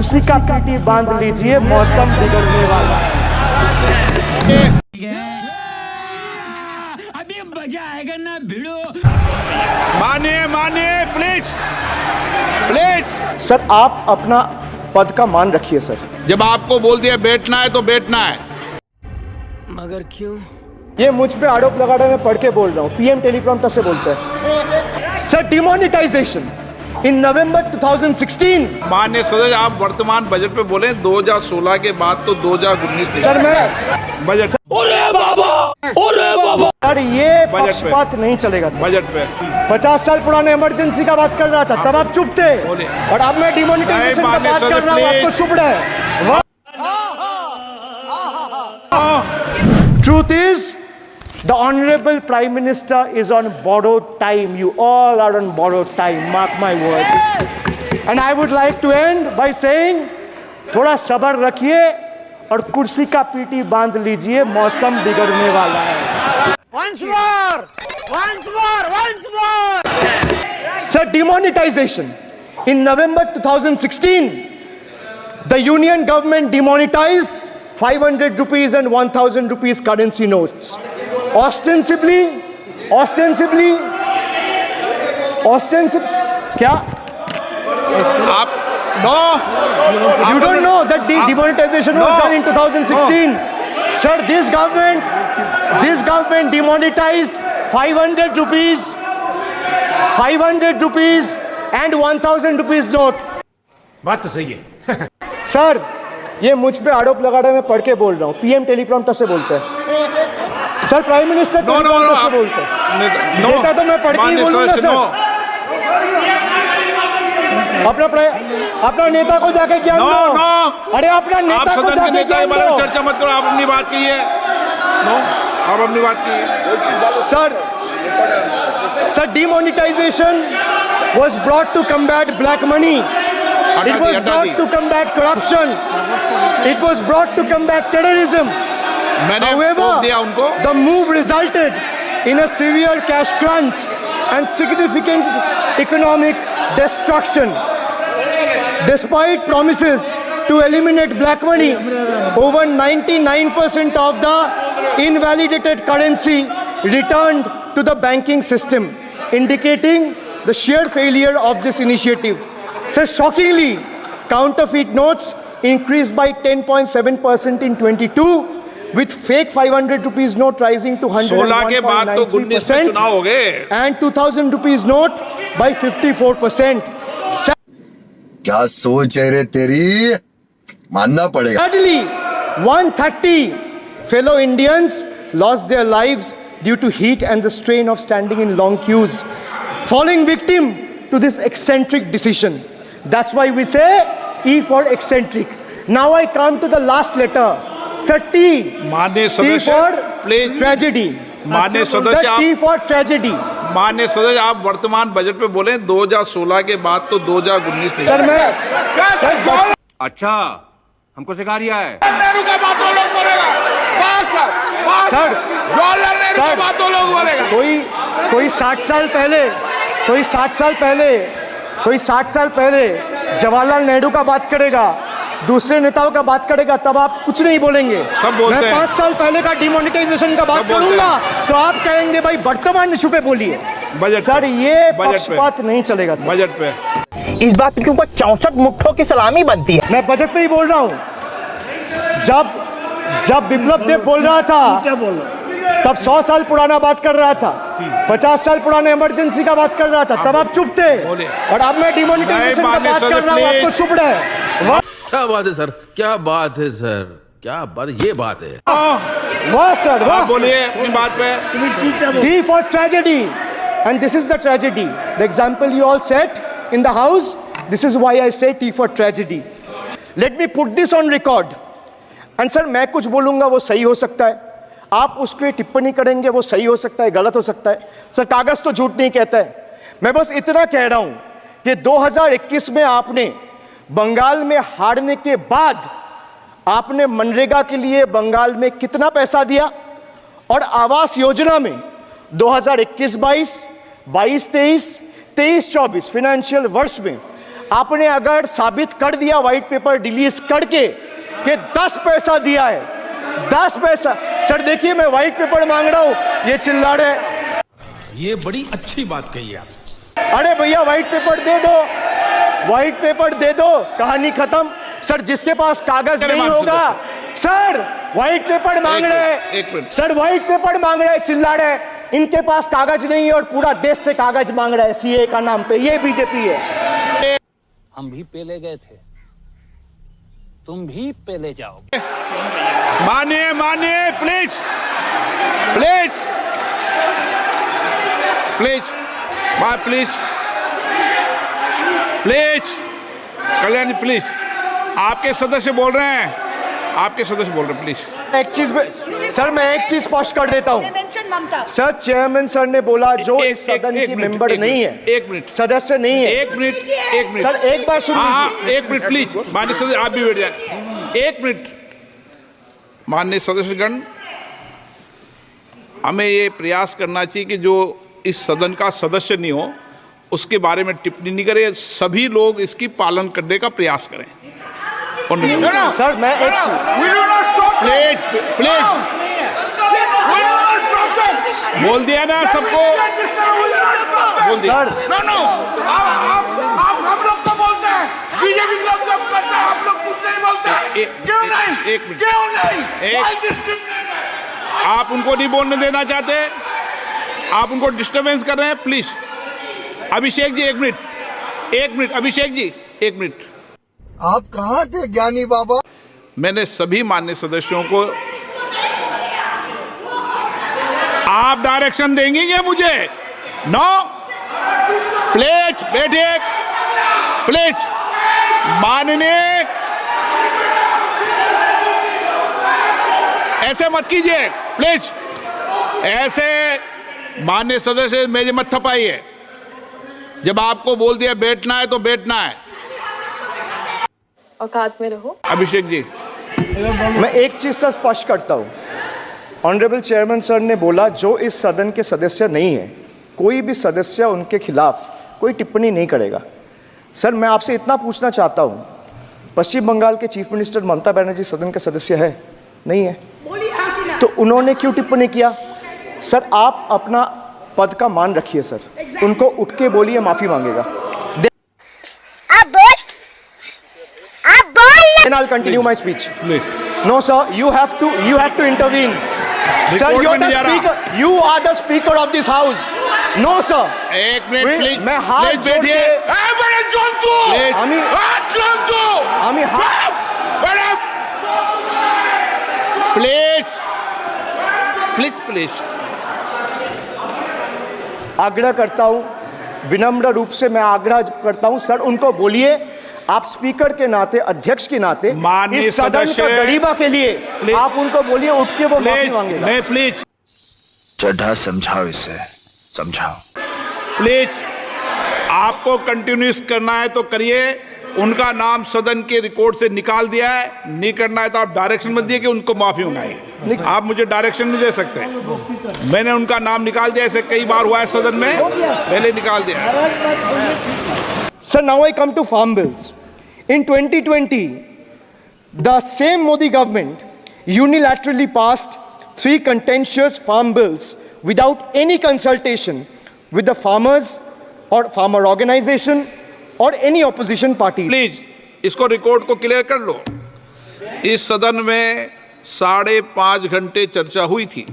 कुर्सी का पीटी बांध लीजिए, मौसम बिगड़ने वाला है। अभी मजा आएगा ना भिड़ो। मानिए प्लीज प्लीज। सर आप अपना पद का मान रखिए सर। जब आपको बोल दिया बैठना है तो बैठना है। मगर क्यों? ये मुझ पे आरोप लगा रहे, मैं पढ़ के बोल रहा हूँ, पीएम टेलीप्रॉम्प्टर से बोलते हैं। सर डिमोनेटाइजेशन इन नवंबर 2016। माननीय सदस्य आप वर्तमान बजट पे बोले 2016 के बाद तो 2019 सर मैं बजट सर ये पक्षपात नहीं चलेगा सर। बजट पे 50 साल पुराने इमरजेंसी का बात कर रहा था, तब आप चुप थे, और अब मैं डिमोनेटाइजेशन का बात कर रहा हूँ, आपको चुप रहे। Truth is, the Honorable Prime Minister is on borrowed time. You all are on borrowed time. Mark my words. And I would like to end by saying, थोड़ा सब्र रखिए और कुर्सी का पीटी बांध लीजिए, मौसम बिगड़ने वाला है। Once more. Sir, demonetization. In November 2016, the Union government demonetized 500 rupees and 1000 rupees currency notes. Ostensibly, क्या? आप no, You don't know that the demonetization was done in 2016. Sir, this government demonetized 500 rupees and 1000 rupees note. बात तो सही है। Sir ये मुझ पे आरोप लगा रहे, मैं पढ़ के बोल रहा हूँ, पीएम टेलीप्रॉम्प्टर से बोलते हैं। सर प्राइम मिनिस्टर टेलीप्रॉम्प्टर से बोलते हैं। नेता तो मैं पढ़ के ही बोलूंगा सर। अपना नेता को जाके ज्ञान दो। अरे अपना नेता को जाके ज्ञान दो। चर्चा मत करो, आप अपनी बात कीजिए। आप अपनी बात कीजिए। Sir, demonetization was brought to combat black money. It was brought to combat corruption. It was brought to combat terrorism. However, the move resulted in a severe cash crunch and significant economic destruction. Despite promises to eliminate black money, over 99% of the invalidated currency returned to the banking system, indicating the sheer failure of this initiative. So shockingly, counterfeit notes increased by 10.7% in 22, with fake 500 rupees note rising to 101.93% and 2000 rupees note by 54%. क्या सोच है रे तेरी, मानना पड़ेगा। Sadly, 130 fellow Indians lost their lives due to heat and the strain of standing in long queues, falling victim to this eccentric decision. That's why we say E for eccentric. Now I come to the last letter. Sir, T. T for tragedy. माननीय Sir, सदस्य T for tragedy. माननीय सदस्य आप वर्तमान budget पे बोले 2016 के बाद तो 2019 सर मैं अच्छा, हमको सिखा रिया है। नेहरू का बात तो लोग बोलेगा। सर जवाहरलाल नेहरू का बात तो लोग बोलेगा। कोई 60 साल पहले जवाहरलाल नेहरू का बात करेगा, दूसरे नेताओं का बात करेगा, तब आप कुछ नहीं बोलेंगे। सब बोलते हैं। मैं 5 साल पहले का डिमोनेटाइजेशन का बात करूंगा तो आप कहेंगे भाई वर्तमान इशू पे बोलिए। बजट सर ये पक्षपात नहीं चलेगा सर। बजट पे इस बात पे क्यों 64 मुट्ठों की सलामी बनती है। मैं बजट पे ही बोल रहा हूँ। जब बिप्लब देव बोल रहा था तब 100 साल पुराना बात कर रहा था, 50 साल पुराने इमरजेंसी का बात कर रहा था, तब आप चुप थे, और अब मैं डिमोनेटाइजेशन का बात कर रहा हूँ, आपको चुप रहे। क्या बात है सर, क्या बात है सर, क्या बात, ये बात है। वाह सर वाह। बोलिए अपनी बात पे। T for tragedy, and this is the tragedy. The example you all set in the house. This is why I say T for tragedy. Let me put this on record. And sir, मैं कुछ बोलूँगा वो सही हो सकता है, आप उसके टिप्पणी करेंगे वो सही हो सकता है, गलत हो सकता है। सर कागज तो झूठ नहीं कहता है। मैं बस इतना कह रहा हूँ कि 2021 में आपने बंगाल में हारने के बाद आपने मनरेगा के लिए बंगाल में कितना पैसा दिया, और आवास योजना में 2021-22, 22-23, 23-24 फाइनेंशियल वर्ष में आपने अगर साबित कर दिया व्हाइट पेपर रिलीज करके कि 10 पैसा दिया है, 10 पैसा। सर देखिए मैं व्हाइट पेपर मांग रहा हूं, ये चिल्ला रहे। ये बड़ी अच्छी बात कही आप। अरे भैया व्हाइट पेपर दे दो, व्हाइट पेपर दे दो, कहानी खत्म। सर जिसके पास कागज नहीं होगा, सर व्हाइट पेपर मांग रहे हैं, सर व्हाइट पेपर मांग रहे हैं, चिल्ला रहे हैं। इनके पास कागज नहीं है और पूरा देश से कागज मांग रहा है सीए का नाम पे। ये बीजेपी है। हम भी पेले गए थे, तुम भी पेले जाओ। मानिए मानिए please please please please please Kalyan ji please, आपके सदस्य बोल रहे हैं, आपके सदस्य बोल रहे हैं, प्लीज। एक चीज सर मैं एक चीज स्पष्ट कर देता हूं। सर चेयरमैन सर ने बोला जो इस सदन की मेंबर नहीं है, 1 मिनट, सदस्य नहीं है। 1 मिनट सर एक बार सुनिए। हाँ 1 मिनट प्लीज, माननीय सदस्य आप भी बैठ जाए। 1 मिनट माननीय सदस्यगण, हमें ये प्रयास करना चाहिए कि जो इस सदन का सदस्य नहीं हो उसके बारे में टिप्पणी नहीं करें, सभी लोग इसकी पालन करने का प्रयास करें। सर मैं एक प्लीज प्लीज बोल दिया ना सबको, बोल दिया। सर हम लोग तो बोलते हैं, बीजेपी लोग जब करते हैं हम लोग कुछ नहीं बोलते। क्यों नहीं? एक मिनट, क्यों नहीं? आप उनको नहीं बोलने देना चाहते, आप उनको डिस्टर्बेंस कर रहे हैं। Please Abhishek ji 1 minute, 1 minute Abhishek ji 1 minute. आप कहाँ थे ज्ञानी बाबा? मैंने सभी माननीय सदस्यों को, आप डायरेक्शन देंगे क्या मुझे? नो प्लीज बैठिए, प्लीज माननीय, ऐसे मत कीजिए प्लीज, ऐसे माननीय सदस्य मेरे मत थपाइए। जब आपको बोल दिया बैठना है तो बैठना है। औकात में रहो। अभिषेक जी मैं एक चीज से स्पष्ट करता हूं। ऑनरेबल चेयरमैन सर ने बोला जो इस सदन के सदस्य नहीं है, कोई भी सदस्य उनके खिलाफ कोई टिप्पणी नहीं करेगा। सर मैं आपसे इतना पूछना चाहता हूं, पश्चिम बंगाल के चीफ मिनिस्टर ममता बनर्जी सदन के सदस्य है? नहीं है, तो उन्होंने क्यों टिप्पणी किया? सर आप अपना पद का मान रखिए सर, उनको उठ के बोलिए, माफी मांगेगा। Then I'll continue my speech. No, sir. You have to intervene. Sir, you're the speaker. You are the speaker of this house. No, sir. 1 minute please, मैं हाथ जोड़ के बड़े जंतु, प्लीज प्लीज प्लीज आग्रह करता हूं, विनम्र रूप से मैं आग्रह करता हूं सर, उनको बोलिए आप स्पीकर के नाते, अध्यक्ष के नाते, इस सदन का गरिमा के लिए आप उनको बोलिए उठ के वो माफी मांगेगा। नहीं प्लीज चड्ढा समझाओ, इसे समझाओ प्लीज। आपको कंटिन्यूस करना है तो करिए, उनका नाम सदन के रिकॉर्ड से निकाल दिया है, नहीं करना है तो आप डायरेक्शन मत दिए कि उनको माफी मंगाई। आप मुझे डायरेक्शन नहीं दे सकते, मैंने उनका नाम निकाल दिया, ऐसे कई बार हुआ है सदन में, पहले निकाल दिया। Sir, now I come to farm bills. In 2020, the same Modi government unilaterally passed 3 contentious farm bills without any consultation with the farmers or farmer organization or any opposition party. Please इसको record को clear कर लो। इस सदन में 5.5 घंटे चर्चा हुई थी,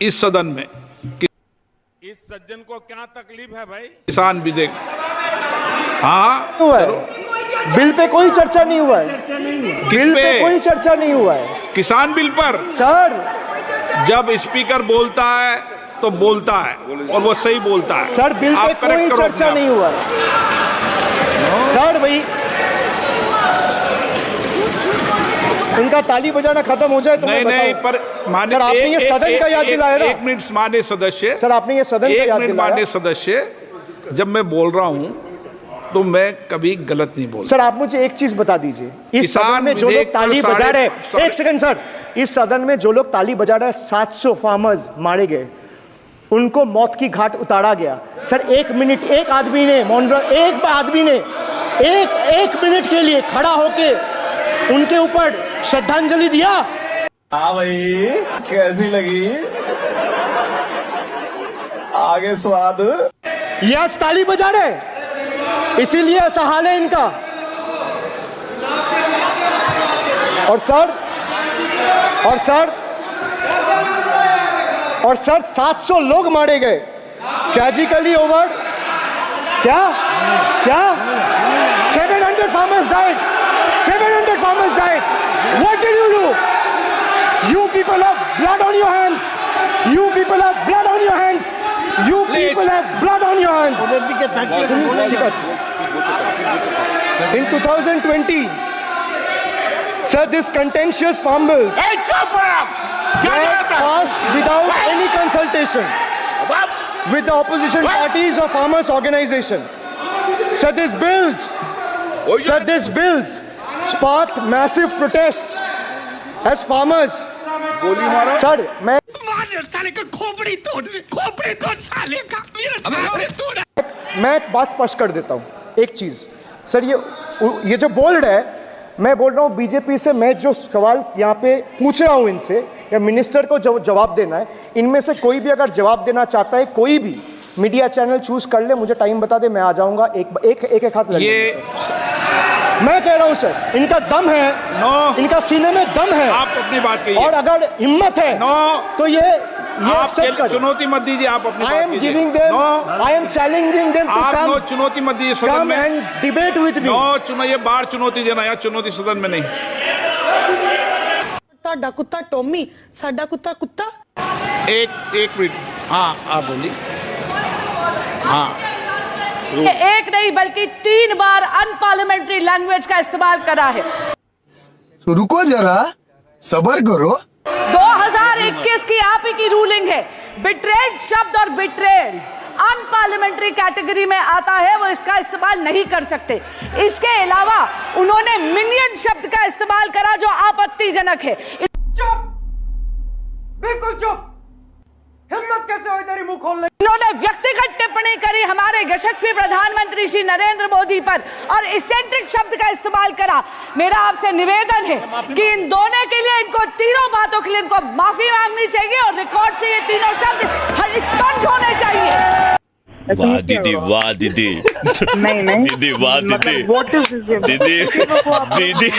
इस सदन में। इस सज्जन को क्या तकलीफ है भाई? किसान भी देख, हाँ हुआ है बिल पे कोई चर्चा नहीं हुआ है, बिल पे कोई चर्चा नहीं हुआ है। किसान बिल पर सर जब स्पीकर बोलता है तो बोलता है और वो सही बोलता है। सर बिल पे कोई चर्चा नहीं हुआ है सर। भाई उनका ताली बजाना खत्म हो जाए तो नहीं पर माननीय सर आपने ये सदन का याद दिलाया ना। 1 मिनट माननीय सदस्य, सर आपने ये सदन का याद दिलाया। माननीय सदस्य, जब मैं बोल रहा हूं तो मैं कभी गलत नहीं बोल। सर आप मुझे एक चीज बता दीजिए, इस सदन में जो लोग ताली बजा रहे हैं, 1 सेकंड सर, इस सदन में जो लोग ताली बजा रहे हैं, 700 फार्मर्स मारे गए, उनको मौत की घाट उतारा गया। सर 1 मिनट एक आदमी ने एक मिनट के लिए खड़ा होके उनके ऊपर श्रद्धांजलि दिया। हाँ भाई, कैसी लगी? आगे स्वाद। ये आज ताली बजा रहे, इसीलिए ऐसा हाल है इनका। और सर 700 लोग मारे गए, ट्रेजिकली ओवर। क्या 700 farmers died. 700 farmers died. What did you do? You people have blood on your hands. You people have blood on your hands. You people have blood on your hands. In 2020, sir, this contentious farm bills were passed without any consultation with the opposition parties or farmers' organization. Sir, these bills sparked massive protests as farmers. Sir, मैं एक बात स्पष्ट कर देता हूँ, एक चीज। Sir ये जो बोल्ड है, मैं बोल रहा हूँ बीजेपी से, मैं जो सवाल यहाँ पे पूछ रहा हूँ इनसे, या मिनिस्टर को जवाब देना है, इनमें से कोई भी अगर जवाब देना चाहता है, कोई भी मीडिया चैनल चूज कर ले, मुझे टाइम बता दे, मैं आ जाऊंगा। एक हाथ लगे। मैं कह रहा हूं सर, इनका दम है, इनका सीने में दम है। आप अपनी बात कहिए, और अगर हिम्मत है तो ये आप चुनौती मत दीजिए, आप अपनी बात कीजिए। I am challenging them to come. आप चुनौती मत दीजिए सदन में। and debate with me. ये बार चुनौती देना, या चुनौती सदन में नहीं। ਤੁਹਾਡਾ ਕੁੱਤਾ ਟੋਮੀ, ਸਾਡਾ ਕੁੱਤਾ ਕੁੱਤਾ। एक मिनट, हाँ आप बोलिए। हाँ, एक नहीं बल्कि 3 बार अनपार्लियामेंट्री लैंग्वेज का इस्तेमाल करा है। तो रुको जरा, सब्र करो। 2021 की आप ही की रूलिंग है, बिट्रेड शब्द और बिट्रेल अनपार्लियामेंट्री कैटेगरी में आता है, वो इसका इस्तेमाल नहीं कर सकते। इसके अलावा उन्होंने मिनियन शब्द का इस्तेमाल करा जो आपत्तिजनक है। चुप, बिल्कुल चुप। हिम्मत कैसे हो इधर ही मुंह खोलने? इन्होंने व्यक्तिगत टिप्पणी करी हमारे यशस्वी प्रधानमंत्री श्री नरेंद्र मोदी पर और इसेंट्रिक शब्द का इस्तेमाल करा। मेरा आपसे निवेदन है कि इन दोनों के लिए, इनको तीनों बातों के लिए इनको माफी मांगनी चाहिए और रिकॉर्ड से ये तीनों शब्द एक्सपंज होने चाहिए। वाह दीदी, वाह दीदी। नहीं दीदी, वाह दीदी, दीदी